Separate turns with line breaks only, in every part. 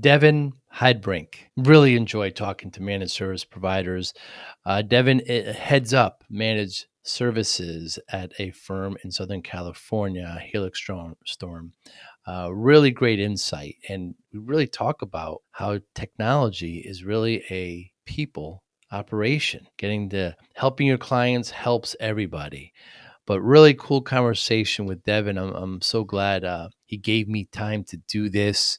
Deven Heidebrink. Really enjoy talking to managed service providers. Deven heads up managed services at a firm in Southern California, Helix Storm. Really great insight. And we really talk about how technology is really a people operation. Getting to helping your clients helps everybody. But really cool conversation with Deven. I'm so glad he gave me time to do this.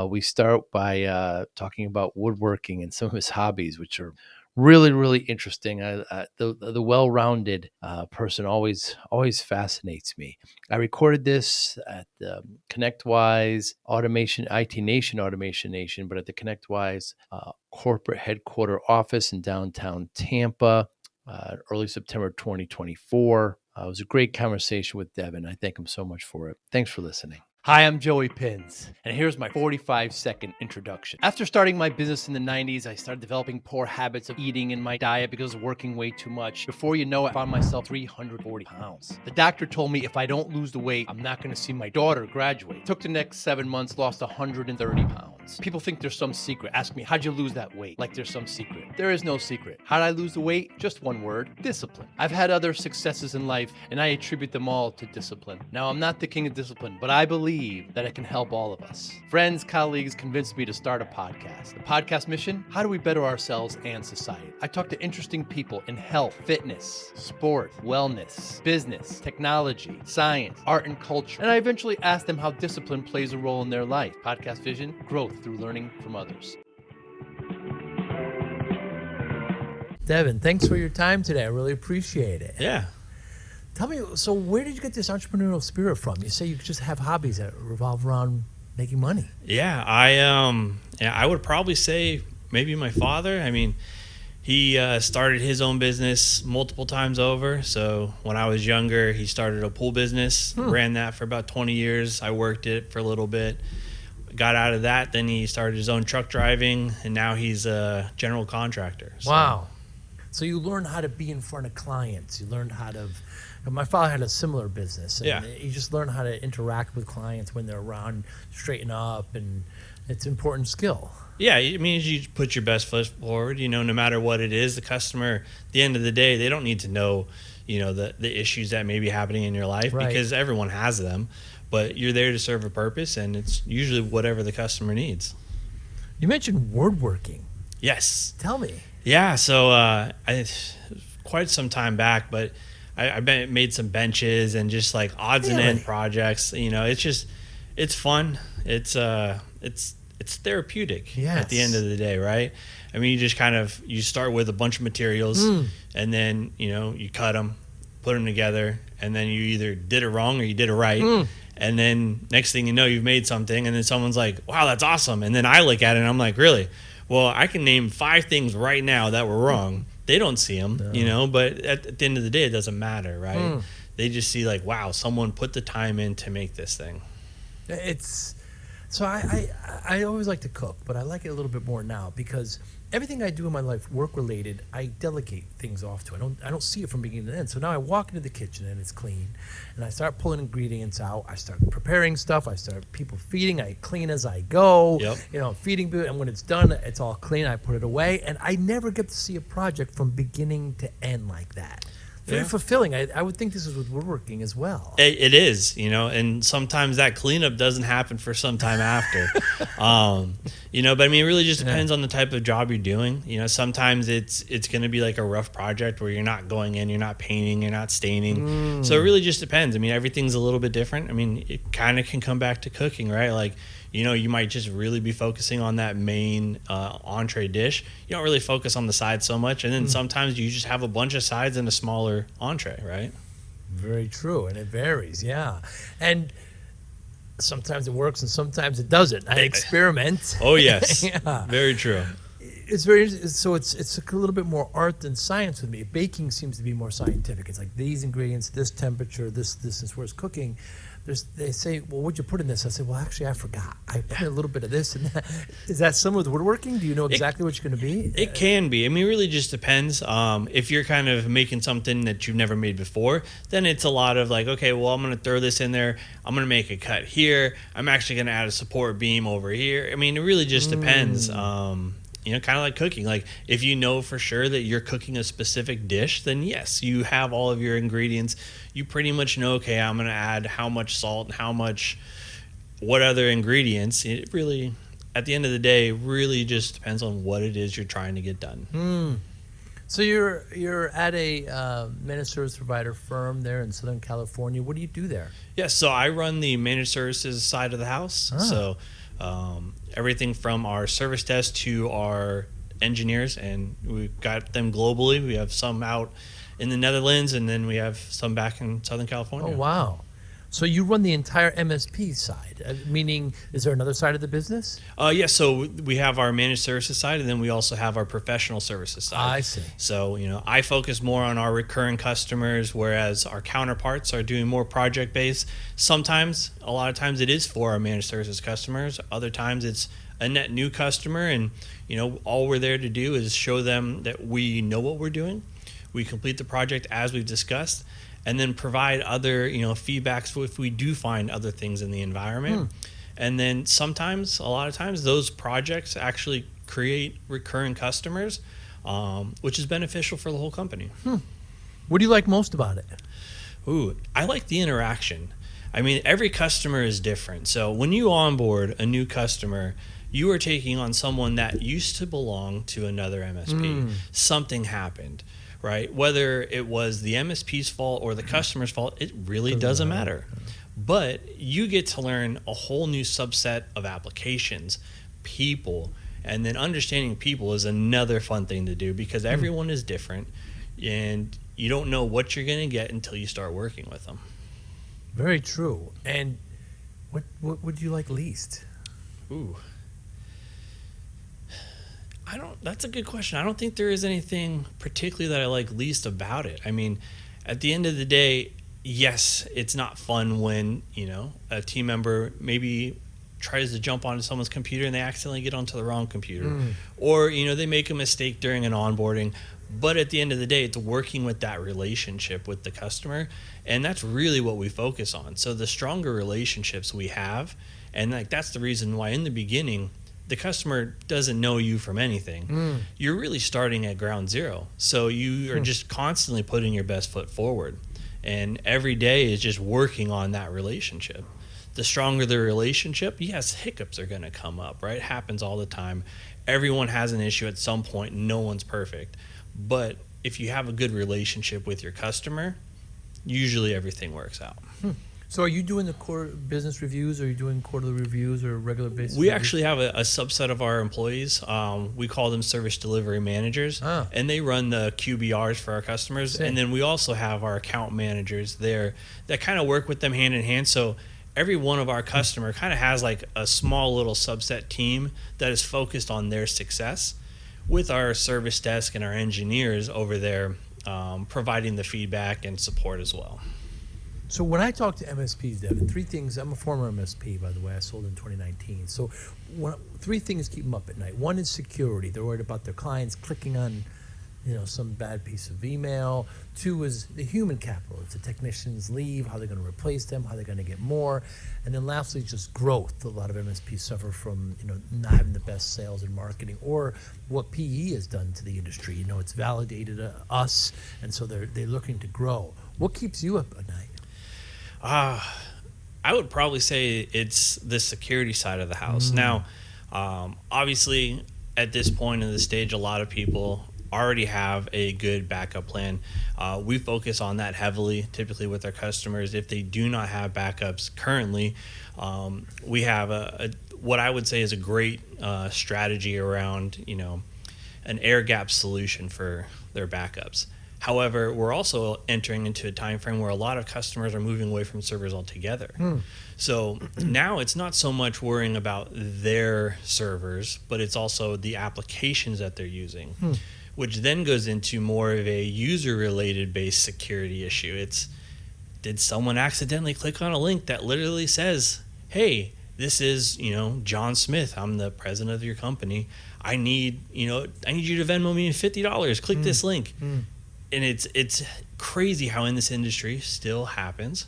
We start by talking about woodworking and some of his hobbies, which are really interesting. The well-rounded person always fascinates me. I recorded this at the ConnectWise Automation, IT Nation, Automation Nation, but at the ConnectWise corporate headquarter office in downtown Tampa, early September 2024. It was a great conversation with Deven. I thank him so much for it. Thanks for listening. Hi, I'm Joey Pinz, and here's my 45-second introduction. After starting my business in the 90s, I started developing poor habits of eating in my diet because of working way too much. Before you know it, I found myself 340 pounds. The doctor told me if I don't lose the weight, I'm not going to see my daughter graduate. Took the next 7 months, lost 130 pounds. People think there's some secret. Ask me, how'd you lose that weight? Like there's some secret. There is no secret. How'd I lose the weight? Just one word, discipline. I've had other successes in life, and I attribute them all to discipline. Now, I'm not the king of discipline, but I believe that it can help all of us. Friends, colleagues convinced me to start a podcast. The podcast mission? How do we better ourselves and society? I talk to interesting people in health, fitness, sport, wellness, business, technology, science, art, and culture. And I eventually ask them how discipline plays a role in their life. Podcast vision, growth through learning from others. Deven, thanks for your time today. I really appreciate it.
Yeah.
Tell me, so where did you get this entrepreneurial spirit from? You say you just have hobbies that revolve around making money.
Yeah, I would probably say maybe my father. I mean, he started his own business multiple times over. So when I was younger, he started a pool business, ran that for about 20 years. I worked it for a little bit, got out of that. Then he started his own truck driving, and now he's a general contractor. So.
Wow. So you learned how to be in front of clients. You learned how to... My father had a similar business, and you just learn how to interact with clients when they're around, straighten up, and it's an important skill.
Yeah, it means you put your best foot forward, no matter what it is. The customer, at the end of the day, they don't need to know, the issues that may be happening in your life, right? Because everyone has them, but you're there to serve a purpose, and it's usually whatever the customer needs.
You mentioned woodworking.
Yes.
Tell me.
Yeah, so quite some time back, but I made some benches and just like odds and end projects. It's fun. It's therapeutic at the end of the day, right? I mean, you start with a bunch of materials and then, you cut them, put them together, and then you either did it wrong or you did it right. And then next thing you know, you've made something, and then someone's like, wow, that's awesome. And then I look at it and I'm like, really? Well, I can name 5 things right now that were wrong. They don't see them, but at the end of the day, it doesn't matter, right? They just see like, wow, someone put the time in to make this thing.
So I always like to cook, but I like it a little bit more now because everything I do in my life, work related, I delegate things off to. I don't see it from beginning to end. So now I walk into the kitchen and it's clean, and I start pulling ingredients out. I start preparing stuff. I start people feeding. I clean as I go.
Yep.
Feeding, and when it's done, it's all clean. I put it away, and I never get to see a project from beginning to end like that. Very fulfilling. I would think this is with woodworking as well.
It is, and sometimes that cleanup doesn't happen for some time after. But I mean, it really just depends on the type of job you're doing. Sometimes it's going to be like a rough project where you're not going in, you're not painting, you're not staining. So it really just depends. I mean, everything's a little bit different. I mean, it kind of can come back to cooking, right? Like, you might just really be focusing on that main entree dish. You don't really focus on the sides so much. And then sometimes you just have a bunch of sides and a smaller entree, right?
Very true. And it varies, yeah. And sometimes it works and sometimes it doesn't. I experiment.
Oh, yes. Very true.
It's very so it's a little bit more art than science with me. Baking seems to be more scientific. It's like these ingredients, this temperature, this is whereas cooking,
they say, well, what'd you put in this? I say, well, actually, I forgot. I put a little bit of this and that. Is that similar with woodworking? Do you know exactly what you're going to be?
It can be. I mean, it really just depends. If you're kind of making something that you've never made before, then it's a lot of like, okay, well, I'm going to throw this in there. I'm going to make a cut here. I'm actually going to add a support beam over here. I mean, it really just depends. Kind of like cooking. Like if you know for sure that you're cooking a specific dish, then yes, you have all of your ingredients. You pretty much know, okay, I'm going to add how much salt and what other ingredients. It really, at the end of the day, really just depends on what it is you're trying to get done.
So you're at a managed service provider firm there in Southern California. What do you do there?
Yeah, so I run the managed services side of the house. So everything from our service desk to our engineers, and we've got them globally. We have some out in the Netherlands, and then we have some back in Southern California.
Oh, wow. So you run the entire MSP side, meaning is there another side of the business?
So we have our managed services side, and then we also have our professional services side.
I see.
So, I focus more on our recurring customers, whereas our counterparts are doing more project-based. A lot of times it is for our managed services customers. Other times it's a net new customer, and, all we're there to do is show them that we know what we're doing. We complete the project as we've discussed, and then provide other, feedbacks if we do find other things in the environment. And then a lot of times, those projects actually create recurring customers, which is beneficial for the whole company.
What do you like most about it?
I like the interaction. I mean, every customer is different. So when you onboard a new customer, you are taking on someone that used to belong to another MSP. Something happened. Right? Whether it was the MSP's fault or the customer's fault, it really doesn't matter. But you get to learn a whole new subset of applications, people, and then understanding people is another fun thing to do because everyone is different and you don't know what you're going to get until you start working with them.
Very true. And what would you like least?
That's a good question. I don't think there is anything particularly that I like least about it. I mean, at the end of the day, yes, it's not fun when, a team member maybe tries to jump onto someone's computer and they accidentally get onto the wrong computer. Or, they make a mistake during an onboarding. But at the end of the day, it's working with that relationship with the customer. And that's really what we focus on. So the stronger relationships we have, and that's the reason why in the beginning, the customer doesn't know you from anything. You're really starting at ground zero. So you are just constantly putting your best foot forward. And every day is just working on that relationship. The stronger the relationship, yes, hiccups are going to come up, right? It happens all the time. Everyone has an issue at some point. No one's perfect. But if you have a good relationship with your customer, usually everything works out.
So are you doing the core business reviews, or are you doing quarterly reviews or regular basis
We
reviews?
actually have a subset of our employees. We call them service delivery managers, and they run the QBRs for our customers. And then we also have our account managers there that kind of work with them hand in hand. So every one of our customer kind of has like a small little subset team that is focused on their success, with our service desk and our engineers over there providing the feedback and support as well.
So when I talk to MSPs, Deven, three things. I'm a former MSP, by the way. I sold in 2019. So three things keep them up at night. One is security. They're worried about their clients clicking on, some bad piece of email. Two is the human capital. If the technicians leave, how they're going to replace them, how they're going to get more. And then lastly, just growth. A lot of MSPs suffer from, not having the best sales and marketing, or what PE has done to the industry. It's validated us, and so they're looking to grow. What keeps you up at night?
I would probably say it's the security side of the house. Now, obviously, at this point in the stage, a lot of people already have a good backup plan. We focus on that heavily, typically with our customers. If they do not have backups currently, we have what I would say is a great strategy around, an air gap solution for their backups. However, we're also entering into a time frame where a lot of customers are moving away from servers altogether. So now it's not so much worrying about their servers, but it's also the applications that they're using, which then goes into more of a user-related based security issue. did someone accidentally click on a link that literally says, hey, this is, John Smith. I'm the president of your company. I need you to Venmo me $50. Click this link. And it's crazy how in this industry still happens,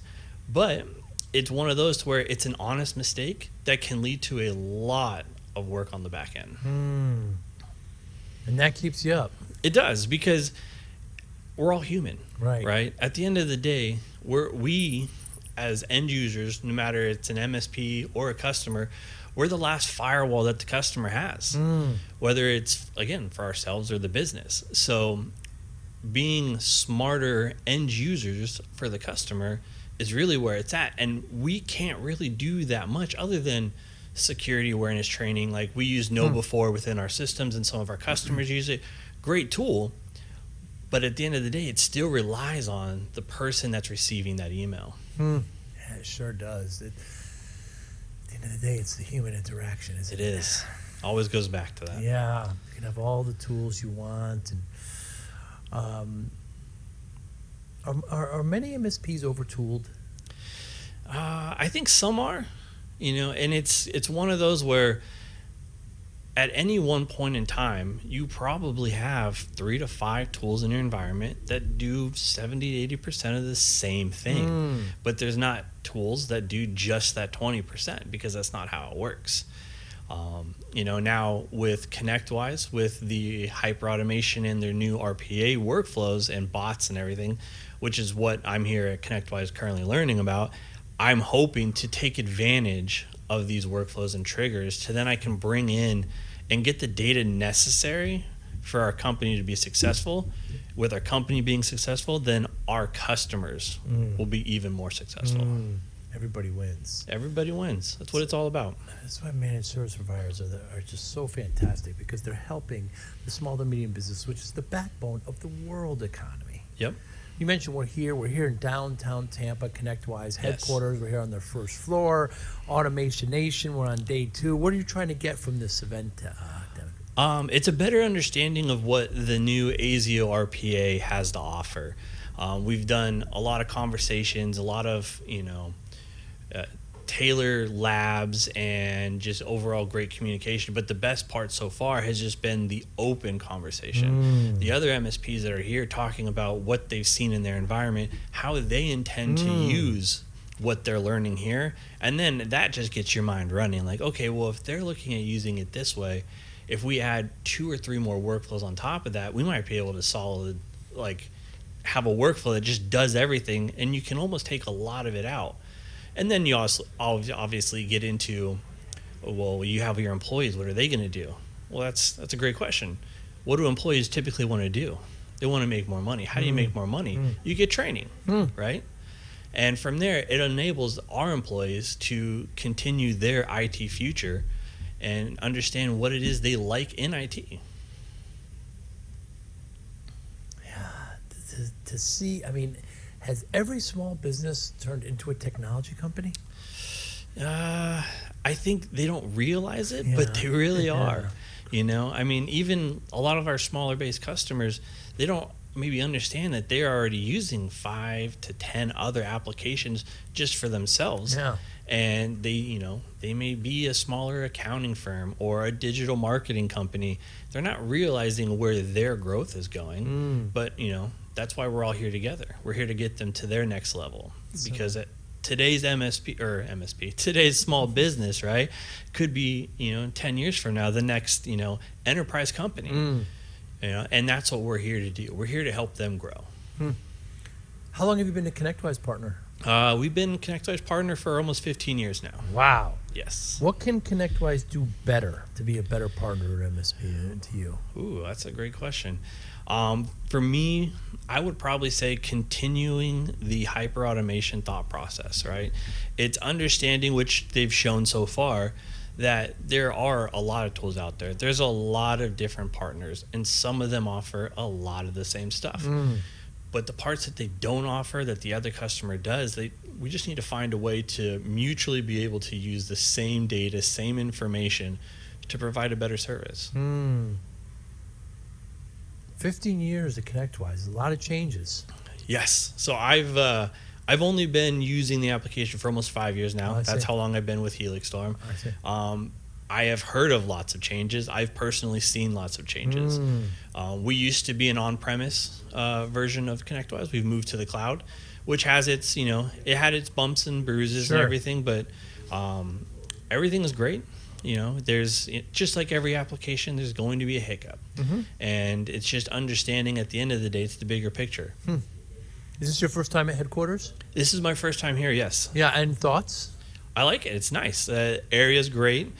but it's one of those to where it's an honest mistake that can lead to a lot of work on the back end.
And that keeps you up.
It does, because we're all human,
right?
At the end of the day, we as end users, no matter it's an MSP or a customer, we're the last firewall that the customer has, whether it's, again, for ourselves or the business. So being smarter end users for the customer is really where it's at. And we can't really do that much other than security awareness training. Like, we use KnowBe4 within our systems, and some of our customers use it. Great tool. But at the end of the day, it still relies on the person that's receiving that email.
Yeah, it sure does. At the end of the day, it's the human interaction, isn't it?
It is. Always goes back to that.
Yeah. You can have all the tools you want. And are many MSPs over-tooled?
I think some are, and it's one of those where at any one point in time, you probably have 3 to 5 tools in your environment that do 70-80% of the same thing. But there's not tools that do just that 20%, because that's not how it works. Now with ConnectWise, with the hyperautomation and their new RPA workflows and bots and everything, which is what I'm here at ConnectWise currently learning about, I'm hoping to take advantage of these workflows and triggers to then I can bring in and get the data necessary for our company to be successful. With our company being successful, then our customers will be even more successful.
Everybody wins.
Everybody wins. That's what it's all about.
That's why managed service providers are just so fantastic, because they're helping the small to medium business, which is the backbone of the world economy.
Yep.
You mentioned we're here in downtown Tampa, ConnectWise headquarters. Yes. We're here on their first floor. Automation Nation, we're on day 2. What are you trying to get from this event, Devin?
It's a better understanding of what the new ASIO RPA has to offer. We've done a lot of conversations, a lot of, Taylor labs, and just overall great communication. But the best part so far has just been the open conversation. The other MSPs that are here talking about what they've seen in their environment, how they intend to use what they're learning here. And then that just gets your mind running. Like, okay, well, if they're looking at using it this way, if we add 2 or 3 more workflows on top of that, we might be able to have a workflow that just does everything, and you can almost take a lot of it out. And then you also obviously get into, well, you have your employees. What are they going to do? Well, that's a great question. What do employees typically want to do? They want to make more money. How do you make more money? You get training, right? And from there, it enables our employees to continue their IT future and understand what it is they like in IT.
Yeah, to see, has every small business turned into a technology company?
I think they don't realize it, but they really are. Even a lot of our smaller based customers, they don't maybe understand that they're already using 5 to 10 other applications just for themselves.
Yeah.
And they may be a smaller accounting firm or a digital marketing company. They're not realizing where their growth is going, but that's why we're all here together. We're here to get them to their next level, because at today's today's small business, right, could be 10 years from now the next enterprise company. And that's what we're here to do. We're here to help them grow.
How long have you been a ConnectWise partner?
We've been ConnectWise partner for almost 15 years now.
Wow.
Yes.
What can ConnectWise do better to be a better partner at MSP to you?
Ooh, that's a great question. For me, I would probably say continuing the hyper-automation thought process, right? It's understanding, which they've shown so far, that there are a lot of tools out there. There's a lot of different partners, and some of them offer a lot of the same stuff. But the parts that they don't offer that the other customer does, we just need to find a way to mutually be able to use the same data, same information to provide a better service. 15
years at ConnectWise, a lot of changes.
Yes. So I've I've only been using the application for almost 5 years now.
I
That's
see.
how long I've been with Helix Storm.
I see.
I have heard of lots of changes. I've personally seen lots of changes. We used to be an on-premise version of ConnectWise. We've moved to the cloud, which has its, it had its bumps and bruises
Sure.
and everything, but everything is great. There's just like every application, there's going to be a hiccup, and it's just understanding at the end of the day, it's the bigger picture.
Is this your first time at headquarters?
This is my first time here. Yes,
Yeah, and thoughts?
I like it. It's nice. Area's great.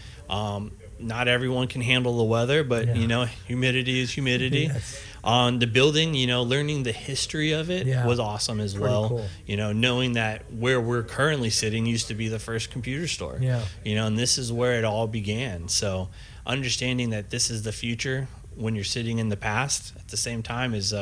Not everyone can handle the weather, but
Yeah.
humidity is humidity.
Yes.
On the building, learning the history of it
Yeah.
was awesome as
Pretty
well.
cool.
Knowing that where we're currently sitting used to be the first computer store.
Yeah.
And this is where it all began. So understanding that this is the future when you're sitting in the past at the same time is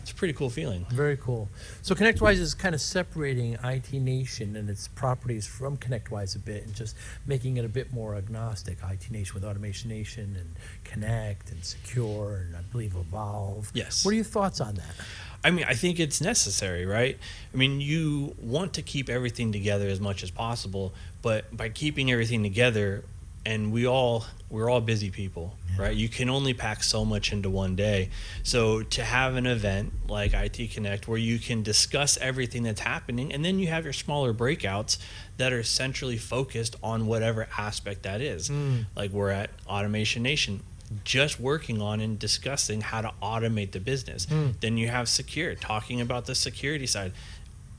it's a pretty cool feeling.
Very cool. So ConnectWise is kind of separating IT Nation and its properties from ConnectWise a bit and just making it a bit more agnostic. IT Nation with Automation Nation and Connect and Secure and I believe Evolve.
Yes.
What are your thoughts on that?
I think it's necessary, right? You want to keep everything together as much as possible, but by keeping everything together, and we're all busy people, right? You can only pack so much into one day. So to have an event like IT Connect where you can discuss everything that's happening, and then you have your smaller breakouts that are centrally focused on whatever aspect that is. Like we're at Automation Nation, just working on and discussing how to automate the business. Then you have Secure, talking about the security side.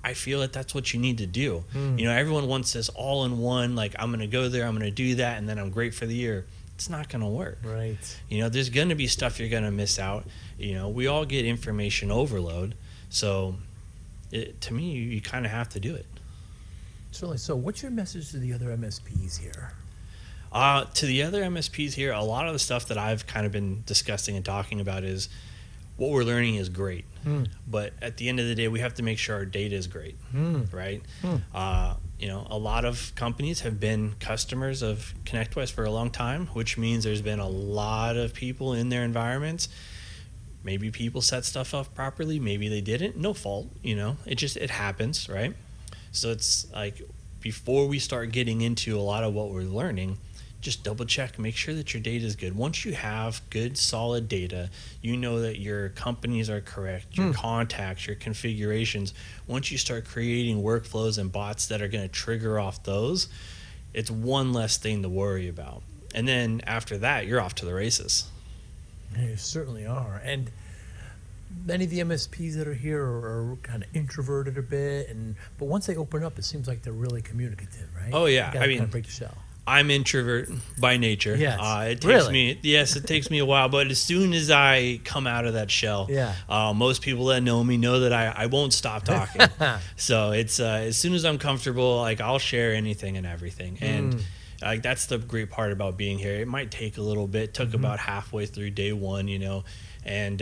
I feel that that's what you need to do. Everyone wants this all in one, like I'm going to go there, I'm going to do that, and then I'm great for the year. It's not going to work.
Right.
There's going to be stuff you're going to miss out. We all get information overload. So to me, you kind of have to do it.
Certainly. So what's your message to the other MSPs here?
To the other MSPs here, a lot of the stuff that I've kind of been discussing and talking about is what we're learning is great. But at the end of the day, we have to make sure our data is great, right? A lot of companies have been customers of ConnectWise for a long time, which means there's been a lot of people in their environments. Maybe people set stuff up properly, maybe they didn't. No fault, it happens, right? So it's like before we start getting into a lot of what we're learning, just double check, make sure that your data is good. Once you have good, solid data, you know that your companies are correct, your contacts, your configurations. Once you start creating workflows and bots that are going to trigger off those, it's one less thing to worry about. And then after that, you're off to the races.
You certainly are. And many of the MSPs that are here are kind of introverted a bit, but once they open up, it seems like they're really communicative, right?
Oh, yeah.
You gotta kind of break the shell.
I'm introvert by nature.
Yes.
It takes
Really?
it takes me a while, but as soon as I come out of that shell, most people that know me know that I won't stop talking. So it's as soon as I'm comfortable, like I'll share anything and everything. And like that's the great part about being here. It might take a little bit. Took about halfway through day one, and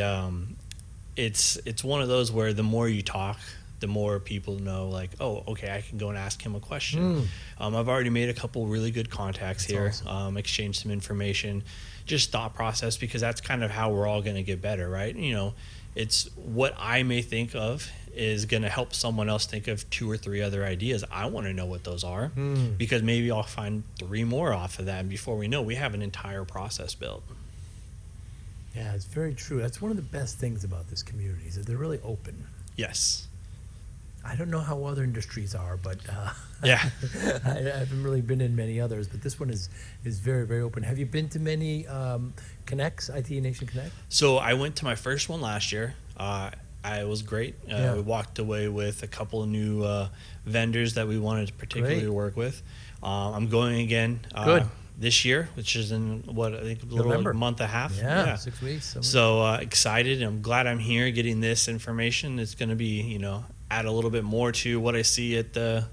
it's one of those where the more you talk, the more people know, like, oh, okay, I can go and ask him a question. I've already made a couple really good contacts here, awesome. Exchanged some information, just thought process, because that's kind of how we're all going to get better, right? It's what I may think of is going to help someone else think of 2 or 3 other ideas. I want to know what those are, because maybe I'll find 3 more off of that, and before we know, we have an entire process built.
Yeah, it's very true. That's one of the best things about this community is that they're really open.
Yes.
I don't know how other industries are, but
yeah,
I haven't really been in many others. But this one is very, very open. Have you been to many Connects, IT Nation Connect?
So I went to my first one last year. It was great. We walked away with a couple of new vendors that we wanted to particularly work with. I'm going again this year, which is in I think a little over a month and a half.
Yeah. 6 weeks.
So excited. I'm glad I'm here getting this information. It's going to be, add a little bit more to what I see at the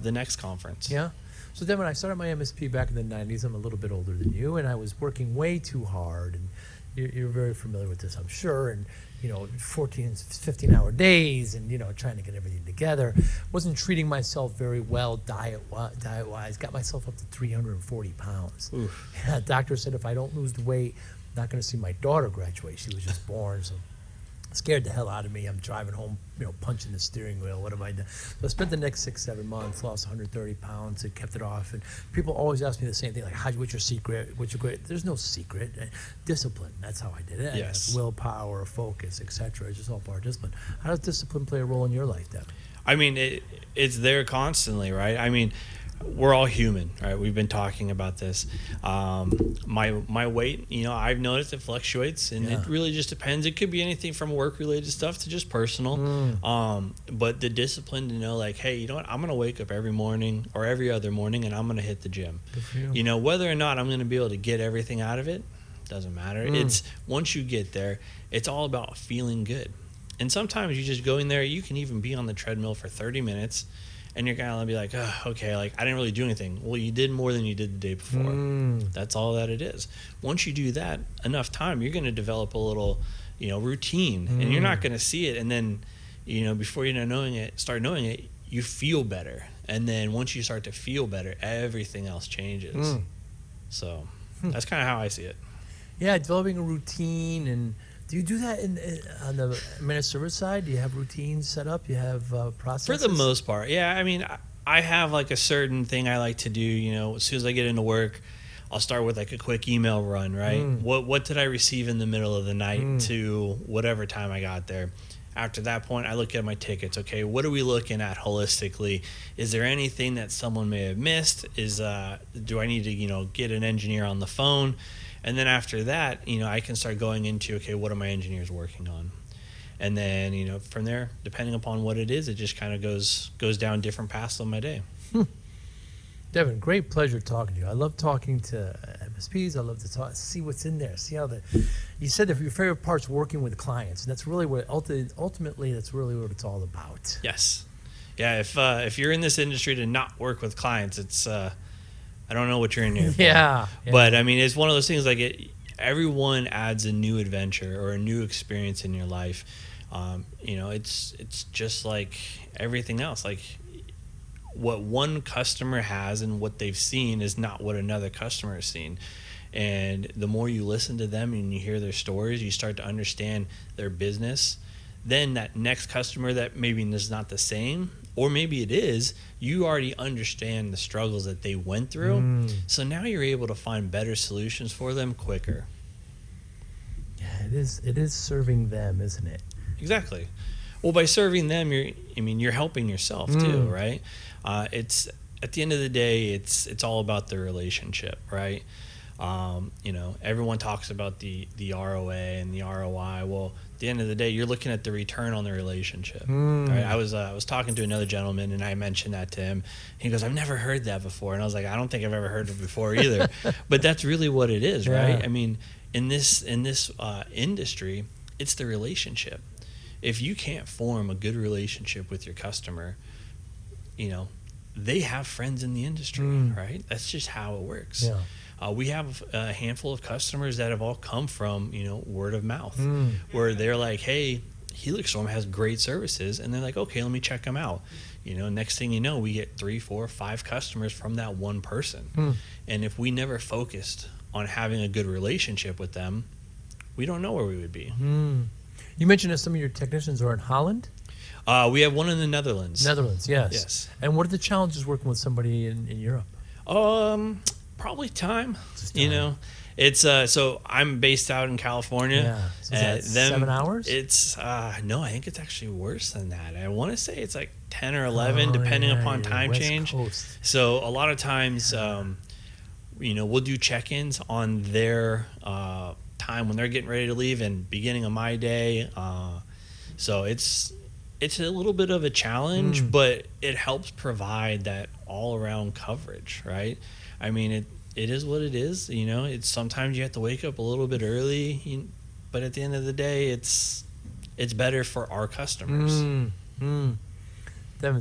next conference.
Yeah. So Deven, I started my MSP back in the 90s. I'm a little bit older than you, and I was working way too hard. And you're very familiar with this, I'm sure. And 14, 15-hour days, and trying to get everything together. Wasn't treating myself very well diet-wise. Got myself up to 340 pounds.
Oof.
Yeah, doctor said if I don't lose the weight, I'm not going to see my daughter graduate. She was just born, so Scared the hell out of me. I'm driving home, punching the steering wheel. What have I done? So I spent the next 6-7 months, lost 130 pounds, and kept it off. And people always ask me the same thing, like, what's your secret? What's your great? There's no secret. Discipline. That's how I did it.
Yes.
Willpower, focus, etc. It's just all part of discipline. How does discipline play a role in your life, Devin?
I mean, it's there constantly, right? I mean, we're all human, right? We've been talking about this. My weight, I've noticed it fluctuates, and it really just depends. It could be anything from work-related stuff to just personal. But the discipline to know, like, hey, you know what? I'm going to wake up every morning or every other morning, and I'm going to hit the gym.
Good for you.
Whether or not I'm going to be able to get everything out of it, doesn't matter. It's once you get there, it's all about feeling good. And sometimes you just go in there, you can even be on the treadmill for 30 minutes, and you're going to be like, oh, okay, like I didn't really do anything. Well, you did more than you did the day before. That's all that it is. Once you do that enough time, you're going to develop a little, routine, and you're not going to see it. And then, before you start knowing it, you feel better. And then once you start to feel better, everything else changes. So that's kind of how I see it.
Yeah, developing a routine. And do you do that on the managed service side? Do you have routines set up? You have processes?
For the most part, yeah. I mean, I have like a certain thing I like to do. As soon as I get into work, I'll start with like a quick email run, right? What did I receive in the middle of the night to whatever time I got there? After that point, I look at my tickets. Okay, what are we looking at holistically? Is there anything that someone may have missed? Do I need to get an engineer on the phone? And then after that, I can start going into, okay, what are my engineers working on? And then, from there, depending upon what it is, it just kind of goes down different paths on my day.
Devin, great pleasure talking to you. I love talking to MSPs. I love to see what's in there. See how you said that your favorite part's working with clients, and that's really what ultimately that's really what it's all about.
Yes, yeah. If you're in this industry to not work with clients, it's I don't know what you're in here for.
Yeah.
But I mean, it's one of those things like everyone adds a new adventure or a new experience in your life. It's just like everything else. Like what one customer has and what they've seen is not what another customer has seen. And the more you listen to them and you hear their stories, you start to understand their business. Then that next customer that maybe is not the same, or maybe it is, you already understand the struggles that they went through. So now you're able to find better solutions for them quicker.
Yeah, it is serving them, isn't it?
Exactly. Well, by serving them, you're helping yourself too, right? It's at the end of the day, it's all about the relationship, right? Everyone talks about the ROA and the ROI. Well, at the end of the day, you're looking at the return on the relationship. Right? I was talking to another gentleman, and I mentioned that to him. He goes, "I've never heard that before," and I was like, "I don't think I've ever heard it before either." But that's really what it is, right? I mean, in this industry, it's the relationship. If you can't form a good relationship with your customer, they have friends in the industry, right? That's just how it works.
Yeah.
We have a handful of customers that have all come from, word of mouth, where they're like, hey, Helix Storm has great services. And they're like, okay, let me check them out. Next thing you know, we get 3, 4, 5 customers from that one person. And if we never focused on having a good relationship with them, we don't know where we would be.
You mentioned that some of your technicians are in Holland?
We have one in the Netherlands.
Netherlands, yes.
Yes.
And what are the challenges working with somebody in Europe?
Probably time. It's so I'm based out in California.
Yeah. So is that 7 hours?
It's no, I think it's actually worse than that. I want to say it's like 10 or 11, depending upon time
West
change.
Coast.
So a lot of times, we'll do check-ins on their time when they're getting ready to leave and beginning of my day. So it's a little bit of a challenge, but it helps provide that all-around coverage, right? I mean, it is what it is. It's sometimes you have to wake up a little bit early, but at the end of the day, it's better for our customers.
Devin,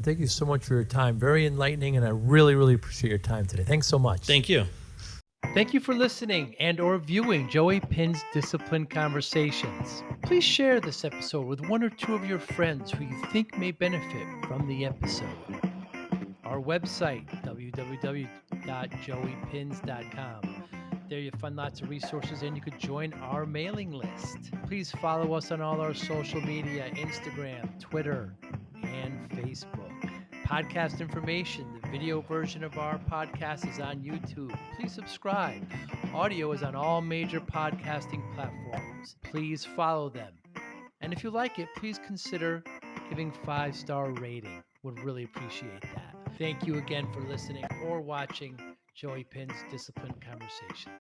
thank you so much for your time. Very enlightening, and I really, really appreciate your time today. Thanks so much.
Thank you.
Thank you for listening and or viewing Joey Pinz Discipline Conversations. Please share this episode with 1 or 2 of your friends who you think may benefit from the episode. Our website, www.joeypinz.com. There you find lots of resources and you could join our mailing list. Please follow us on all our social media, Instagram, Twitter, and Facebook. Podcast information, the video version of our podcast is on YouTube. Please subscribe. Audio is on all major podcasting platforms. Please follow them. And if you like it, please consider giving 5-star rating. Would really appreciate that. Thank you again for listening or watching Joey Pinz Disciplined Conversation.